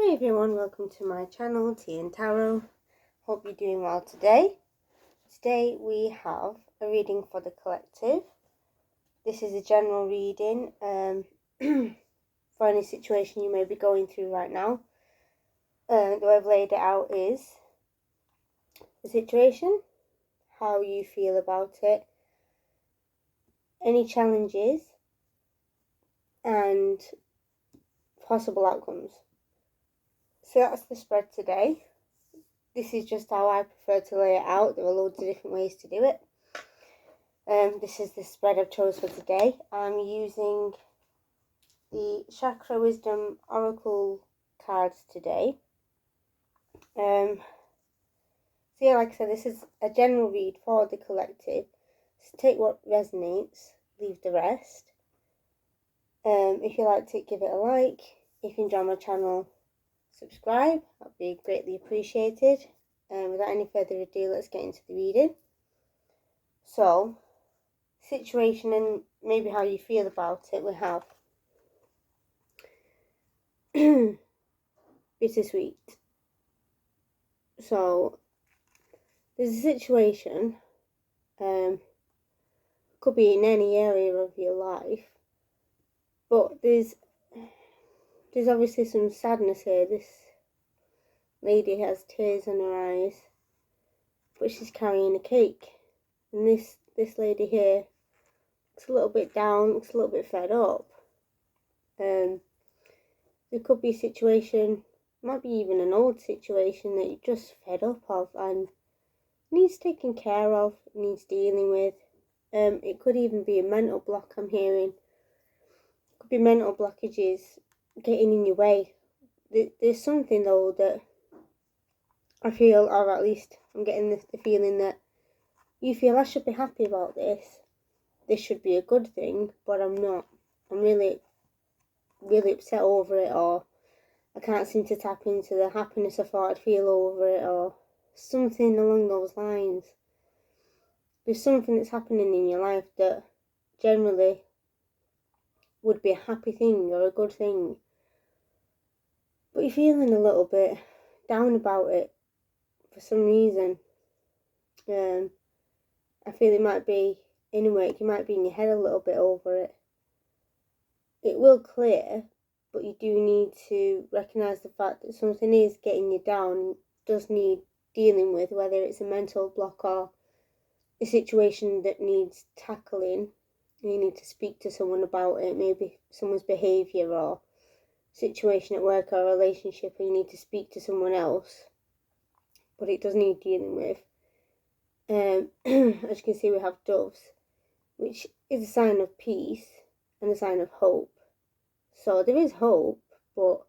Hi everyone, welcome to my channel, Tea and Tarot. Hope you're doing well today. Today we have a reading for the collective. This is a general reading for any situation you may be going through right now. The way I've laid it out is the situation, how you feel about it, any challenges, and possible outcomes. So that's the spread today. This is just how I prefer to lay it out. There are loads of different ways to do it. This is the spread I've chose for today. I'm using the Chakra Wisdom Oracle cards today. So yeah, like I said, this is a general read for the collective. So take what resonates, leave the rest. If you liked it, give it a like. If you enjoy my channel, subscribe. That'd be greatly appreciated. Without any further ado, let's get into the reading. So, situation and maybe how you feel about it, we have bittersweet. So, there's a situation, could be in any area of your life, but there's obviously some sadness here. This lady has tears in her eyes, but she's carrying a cake, and this lady here looks a little bit down, looks a little bit fed up. There could be a situation, might be even an old situation that you're just fed up of and needs taking care of, needs dealing with. It could even be a mental block I'm hearing. It could be mental blockages getting in your way. There's something though that I feel, or at least I'm getting the feeling that you feel I should be happy about this. This should be a good thing, but I'm not. I'm really upset over it, or I can't seem to tap into the happiness I thought I'd feel over it, or something along those lines. There's something that's happening in your life that generally would be a happy thing or a good thing, but you're feeling a little bit down about it for some reason. I feel it might be anyway, you might be in your head a little bit over it. It will clear, but you do need to recognise the fact that something is getting you down and does need dealing with, whether it's a mental block or a situation that needs tackling. You need to speak to someone about it, maybe someone's behaviour or situation at work or relationship, or you need to speak to someone else, but it does need dealing with. As you can see, we have doves, which is a sign of peace and a sign of hope. So there is hope, but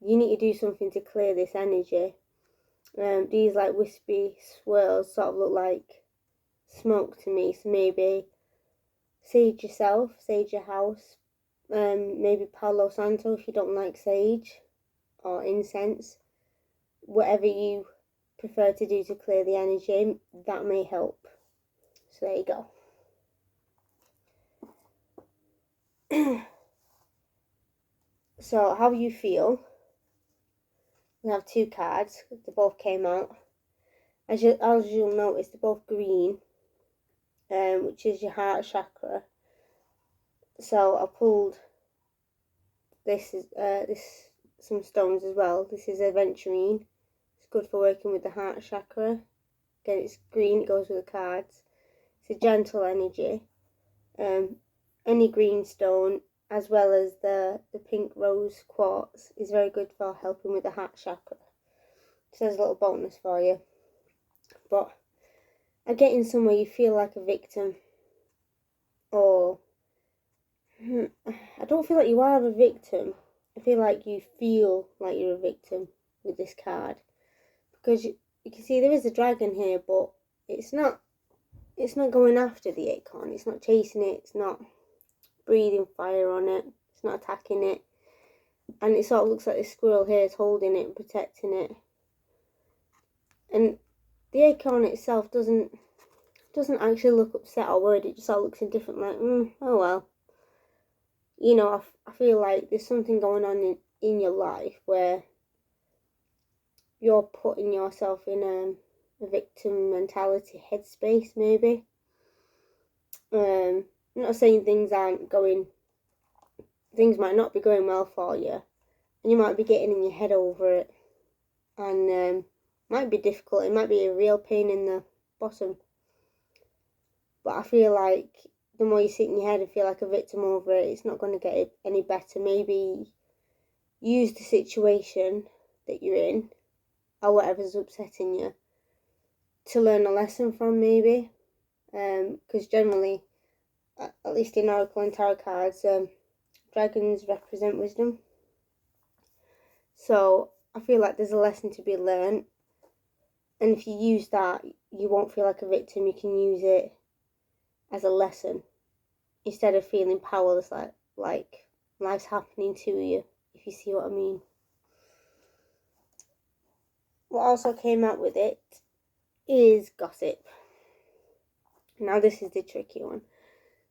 you need to do something to clear this energy. These like wispy swirls sort of look like smoke to me, so maybe sage yourself, sage your house, maybe Palo Santo if you don't like sage, or incense. Whatever you prefer to do to clear the energy, that may help. So there you go. So how you feel, we have two cards, they both came out. As you'll notice, they're both green, which is your heart chakra. So I pulled this some stones as well. This is aventurine. It's good for working with the heart chakra. Again, it's green, it goes with the cards. It's a gentle energy. Any green stone, as well as the pink rose quartz, is very good for helping with the heart chakra. So there's a little bonus for you. But I get in somewhere you feel like a victim, or I don't feel like you are a victim. I feel like you feel like you're a victim with this card, because you can see there is a dragon here, but it's not going after the acorn. It's not chasing it. It's not breathing fire on it. It's not attacking it. And it sort of looks like the squirrel here is holding it and protecting it. And the acorn itself doesn't actually look upset or worried. It just all looks indifferent, like, oh well. You know, I feel like there's something going on in your life where you're putting yourself in a victim mentality headspace, maybe. I'm not saying things might not be going well for you, and you might be getting in your head over it, and might be difficult. It might be a real pain in the bottom. But I feel like the more you sit in your head and feel like a victim over it, it's not going to get any better. Maybe use the situation that you're in, or whatever's upsetting you, to learn a lesson from, maybe. Because generally, at least in Oracle and Tarot cards, dragons represent wisdom. So I feel like there's a lesson to be learned. And if you use that, you won't feel like a victim. You can use it as a lesson instead of feeling powerless, like life's happening to you, if you see what I mean. What also came out with it is gossip. Now this is the tricky one.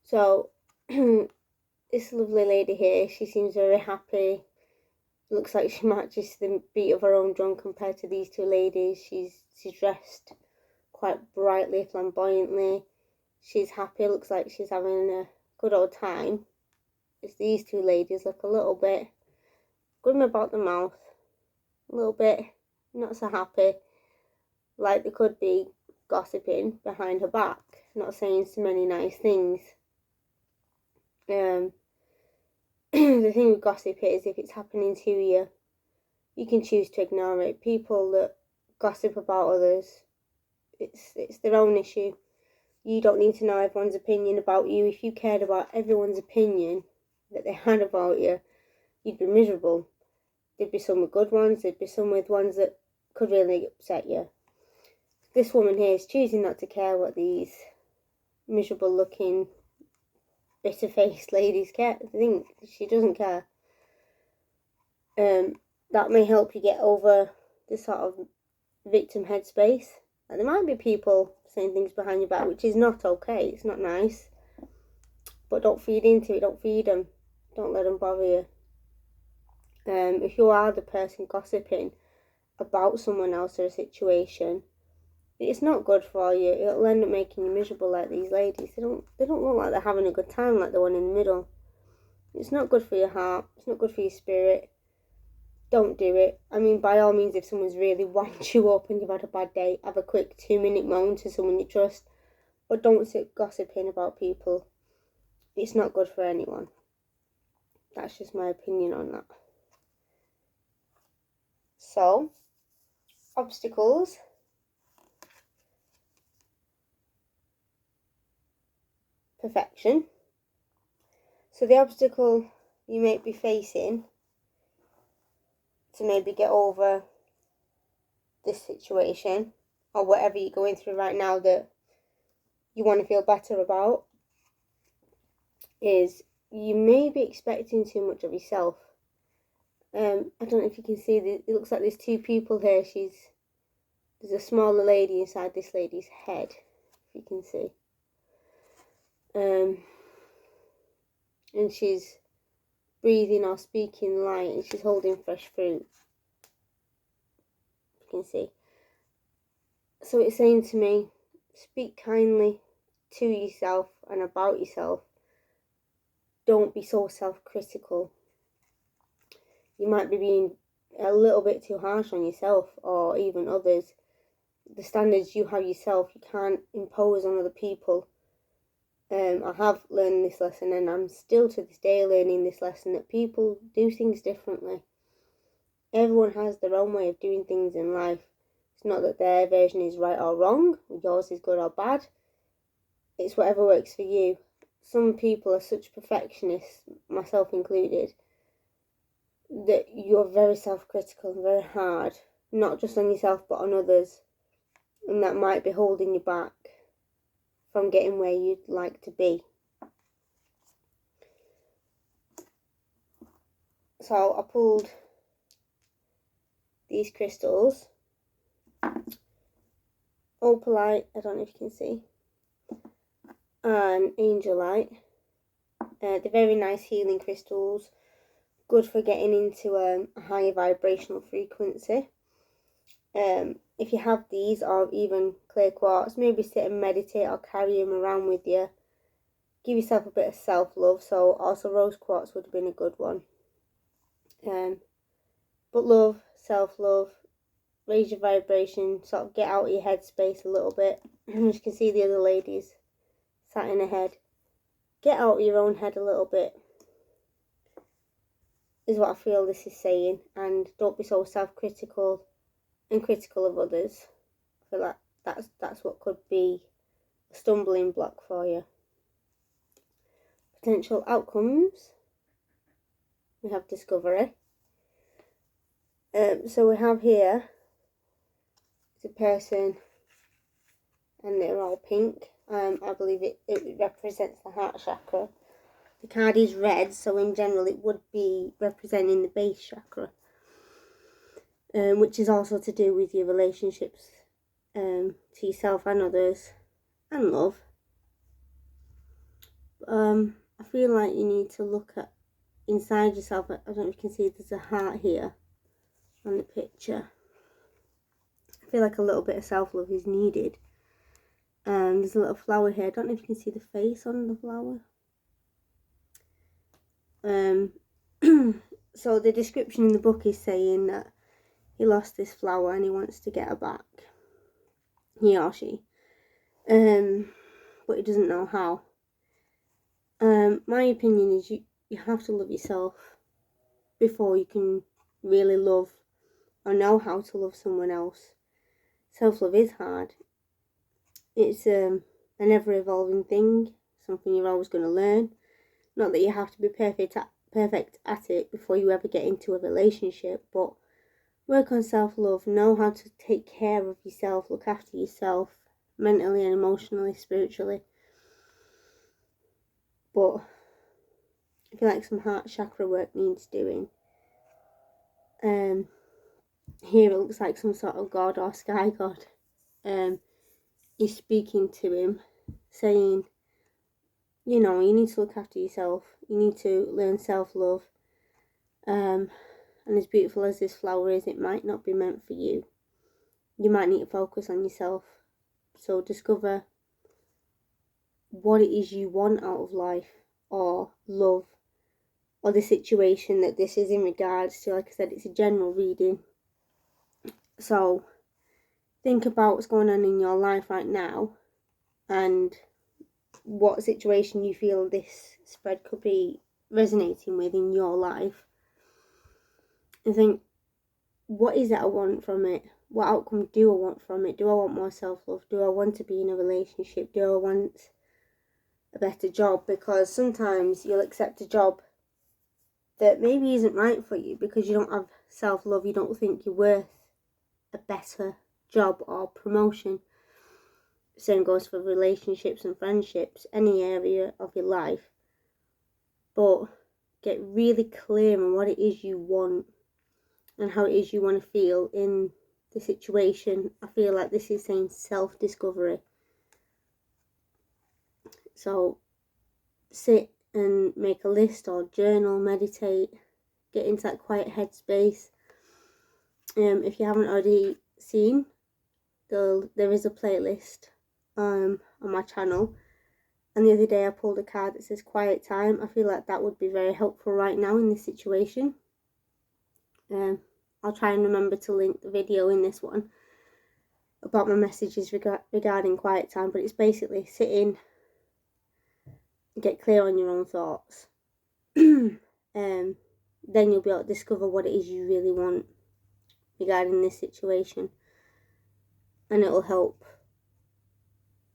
So this lovely lady here, she seems very happy. Looks like she matches the beat of her own drum compared to these two ladies. She's dressed quite brightly, flamboyantly. She's happy, looks like she's having a good old time. As these two ladies look a little bit grim about the mouth, a little bit not so happy, like they could be gossiping behind her back, not saying so many nice things. The thing with gossip is, if it's happening to you, you can choose to ignore it. People that gossip about others, it's their own issue. You don't need to know everyone's opinion about you. If you cared about everyone's opinion that they had about you, you'd be miserable. There'd be some with good ones, there'd be some with ones that could really upset you. This woman here is choosing not to care what these miserable looking, bitter faced ladies think. She doesn't care. That may help you get over this sort of victim headspace. And there might be people saying things behind your back, which is not okay. It's not nice. But don't feed into it. Don't feed them. Don't let them bother you. If you are the person gossiping about someone else or a situation, it's not good for you. It'll end up making you miserable, like these ladies. They don't look like they're having a good time, like the one in the middle. It's not good for your heart. It's not good for your spirit. Don't do it. I mean, by all means, if someone's really wound you up and you've had a bad day, have a quick 2-minute moan to someone you trust. But don't sit gossiping about people. It's not good for anyone. That's just my opinion on that. So, obstacles. Perfection. So the obstacle you may be facing to maybe get over this situation or whatever you're going through right now that you want to feel better about is you may be expecting too much of yourself. I don't know if you can see, it looks like there's two people here. There's a smaller lady inside this lady's head, if you can see. And she's breathing or speaking light, and she's holding fresh fruit. You can see. So it's saying to me, speak kindly to yourself and about yourself. Don't be so self-critical. You might be being a little bit too harsh on yourself or even others. The standards you have yourself, you can't impose on other people. I have learned this lesson, and I'm still to this day learning this lesson, that people do things differently. Everyone has their own way of doing things in life. It's not that their version is right or wrong, yours is good or bad. It's whatever works for you. Some people are such perfectionists, myself included, that you're very self-critical and very hard, not just on yourself but on others, and that might be holding you back from getting where you'd like to be. So I pulled these crystals, opalite, I don't know if you can see, and angelite. They're very nice healing crystals, good for getting into a higher vibrational frequency. If you have these, or even clear quartz, maybe sit and meditate or carry them around with you. Give yourself a bit of self-love. So also rose quartz would have been a good one. But love, self-love, raise your vibration, sort of get out of your headspace a little bit. As you can see the other ladies sat in her head. Get out of your own head a little bit, is what I feel this is saying. And don't be so self-critical and critical of others. I feel like that's what could be a stumbling block for you. Potential outcomes. We have discovery. So we have here the person, and they're all pink. I believe it represents the heart chakra. The card is red, so in general it would be representing the base chakra, which is also to do with your relationships to yourself and others, and love. I feel like you need to look at inside yourself. I don't know if you can see there's a heart here on the picture. I feel like a little bit of self-love is needed. There's a little flower here. I don't know if you can see the face on the flower. So the description in the book is saying that he lost this flower and he wants to get her back. He or she. But he doesn't know how. My opinion is you have to love yourself before you can really love or know how to love someone else. Self-love is hard. It's an ever-evolving thing, something you're always going to learn. Not that you have to be perfect at it before you ever get into a relationship, but work on self-love, know how to take care of yourself, look after yourself, mentally and emotionally, spiritually. But I feel like some heart chakra work needs doing. Here it looks like some sort of god or sky god. Is speaking to him, saying, you know, you need to look after yourself. You need to learn self-love. And as beautiful as this flower is, it might not be meant for you. You might need to focus on yourself. So discover what it is you want out of life, or love, or the situation that this is in regards to. Like I said, it's a general reading. So think about what's going on in your life right now and what situation you feel this spread could be resonating with in your life. And think, what is it I want from it? What outcome do I want from it? Do I want more self-love? Do I want to be in a relationship? Do I want a better job? Because sometimes you'll accept a job that maybe isn't right for you because you don't have self-love. You don't think you're worth a better job or promotion. Same goes for relationships and friendships, any area of your life. But get really clear on what it is you want and how it is you want to feel in the situation. I feel like this is saying self-discovery. So sit and make a list or journal, meditate, get into that quiet headspace. If you haven't already seen, there is a playlist on my channel, and the other day I pulled a card that says quiet time. I feel like that would be very helpful right now in this situation. I'll try and remember to link the video in this one about my messages regarding quiet time, but it's basically sitting, get clear on your own thoughts. Then you'll be able to discover what it is you really want regarding this situation, and it'll help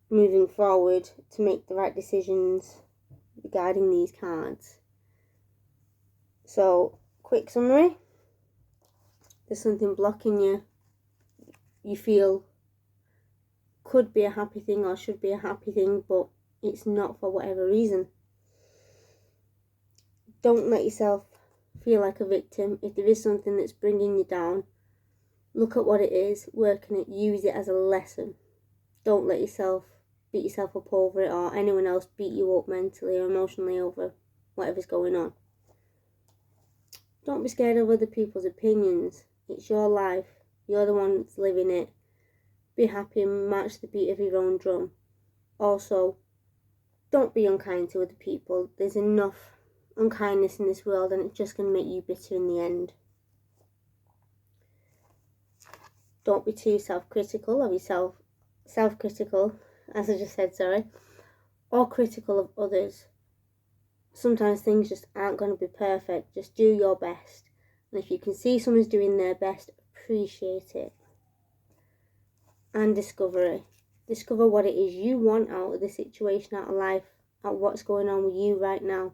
moving forward to make the right decisions regarding these cards. So, quick summary. There's something blocking you feel could be a happy thing or should be a happy thing, but it's not for whatever reason. Don't let yourself feel like a victim. If there is something that's bringing you down, look at what it is, work on it, use it as a lesson. Don't let yourself beat yourself up over it, or anyone else beat you up mentally or emotionally over whatever's going on. Don't be scared of other people's opinions. It's your life. You're the one that's living it. Be happy and march the beat of your own drum. Also, don't be unkind to other people. There's enough unkindness in this world, and it's just going to make you bitter in the end. Don't be too self-critical of yourself. Self-critical, as I just said, sorry. Or critical of others. Sometimes things just aren't going to be perfect. Just do your best. And if you can see someone's doing their best, appreciate it. And discovery. Discover what it is you want out of the situation, out of life, out of what's going on with you right now,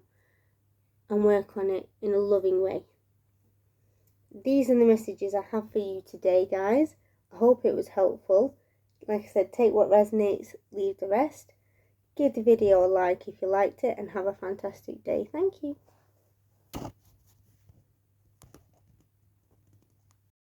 and work on it in a loving way. These are the messages I have for you today, guys. I hope it was helpful. Like I said, take what resonates, leave the rest. Give the video a like if you liked it, and have a fantastic day. Thank you.